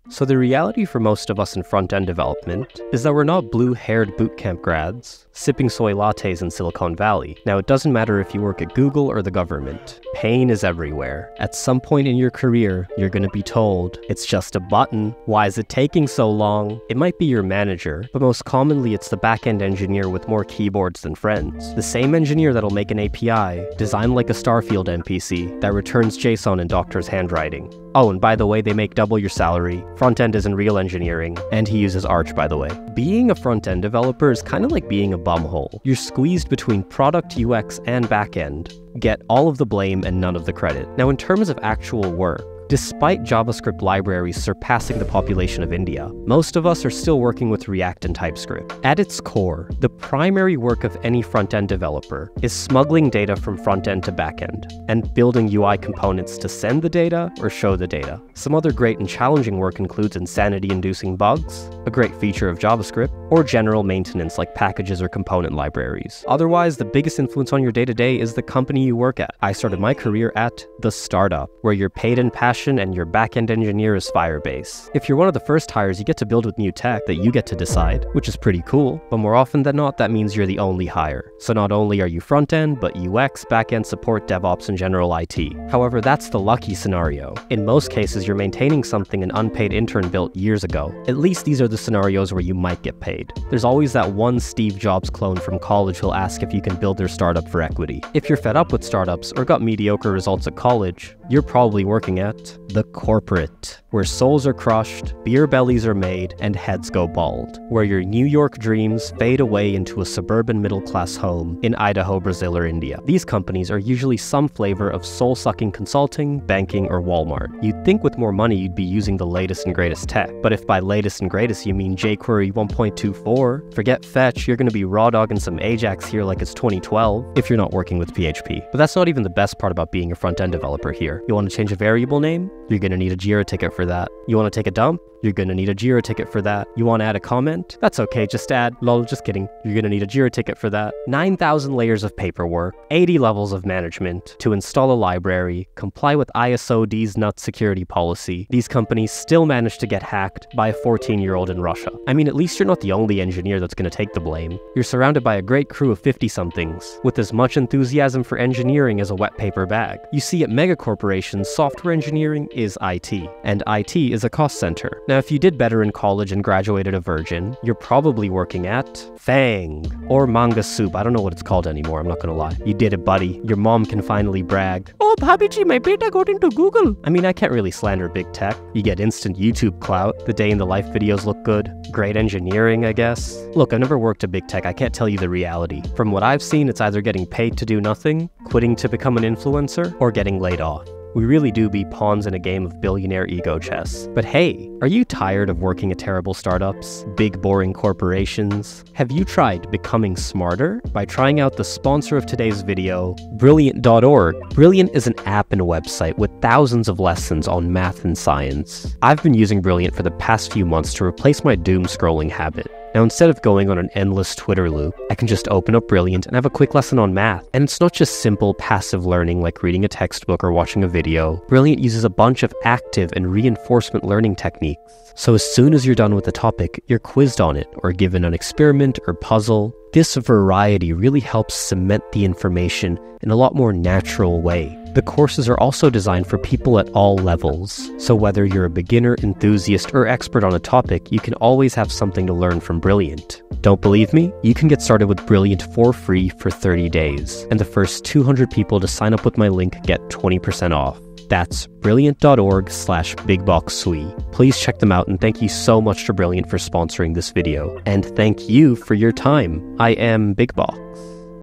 So the reality for most of us in front-end development is that we're not blue-haired bootcamp grads sipping soy lattes in Silicon Valley. Now, it doesn't matter if you work at Google or the government. Pain is everywhere. At some point in your career, you're going to be told, it's just a button. Why is it taking so long? It might be your manager, but most commonly it's the back-end engineer with more keyboards than friends. The same engineer that'll make an API, designed like a Starfield NPC, that returns JSON in doctor's handwriting. Oh, and by the way, they make double your salary. Front-end isn't real engineering, and he uses Arch, by the way. Being a front-end developer is kind of like being a bumhole. You're squeezed between product, UX, and back-end. Get all of the blame and none of the credit. Now, in terms of actual work, despite JavaScript libraries surpassing the population of India, most of us are still working with React and TypeScript. At its core, the primary work of any front-end developer is smuggling data from front-end to back-end, and building UI components to send the data or show the data. Some other great and challenging work includes insanity-inducing bugs, a great feature of JavaScript, or general maintenance like packages or component libraries. Otherwise, the biggest influence on your day-to-day is the company you work at. I started my career at the startup, where you're paid in passion and your back-end engineer is Firebase. If you're one of the first hires, you get to build with new tech that you get to decide, which is pretty cool, but more often than not, that means you're the only hire. So not only are you front-end, but UX, back-end support, DevOps, and general IT. However, that's the lucky scenario. In most cases, you're maintaining something an unpaid intern built years ago. At least these are the scenarios where you might get paid. There's always that one Steve Jobs clone from college who'll ask if you can build their startup for equity. If you're fed up with startups or got mediocre results at college, you're probably working at the corporate, where souls are crushed, beer bellies are made, and heads go bald, where your New York dreams fade away into a suburban middle-class home in Idaho, Brazil, or India. These companies are usually some flavor of soul-sucking consulting, banking, or Walmart. You'd think with more money you'd be using the latest and greatest tech, but if by latest and greatest you mean jQuery 1.24, forget Fetch, you're going to be raw dogging some Ajax here like it's 2012, if you're not working with PHP. But that's not even the best part about being a front-end developer here. You want to change a variable name? You're going to need a Jira ticket for that. You want to take a dump? You're going to need a Jira ticket for that. You want to add a comment? That's okay, just add. Lol, just kidding. You're going to need a Jira ticket for that. 9,000 layers of paperwork, 80 levels of management to install a library, comply with ISO D's nuts security policy. These companies still manage to get hacked by a 14-year-old in Russia. I mean, at least you're not the only engineer that's going to take the blame. You're surrounded by a great crew of 50-somethings with as much enthusiasm for engineering as a wet paper bag. You see, at mega corporations, software engineering is IT, and IT is a cost center. Now, if you did better in college and graduated a virgin, you're probably working at Fang or Manga Soup. I don't know what it's called anymore, I'm not gonna lie. You did it, buddy. Your mom can finally brag. Oh, Bhabiji, my beta got into Google. I mean, I can't really slander big tech. You get instant YouTube clout. The day in the life videos look good. Great engineering, I guess. Look, I've never worked at big tech. I can't tell you the reality. From what I've seen, it's either getting paid to do nothing, quitting to become an influencer, or getting laid off. We really do be pawns in a game of billionaire ego chess. But hey, are you tired of working at terrible startups? Big boring corporations? Have you tried becoming smarter? By trying out the sponsor of today's video, Brilliant.org. Brilliant is an app and a website with thousands of lessons on math and science. I've been using Brilliant for the past few months to replace my doom scrolling habit. Now, instead of going on an endless Twitter loop, I can just open up Brilliant and have a quick lesson on math. And it's not just simple passive learning like reading a textbook or watching a video. Brilliant uses a bunch of active and reinforcement learning techniques. So as soon as you're done with the topic, you're quizzed on it or given an experiment or puzzle. This variety really helps cement the information in a lot more natural way. The courses are also designed for people at all levels. So whether you're a beginner, enthusiast, or expert on a topic, you can always have something to learn from Brilliant. Don't believe me? You can get started with Brilliant for free for 30 days. And the first 200 people to sign up with my link get 20% off. That's brilliant.org/bigboxsui. Please check them out, and thank you so much to Brilliant for sponsoring this video. And thank you for your time. I am Big Box.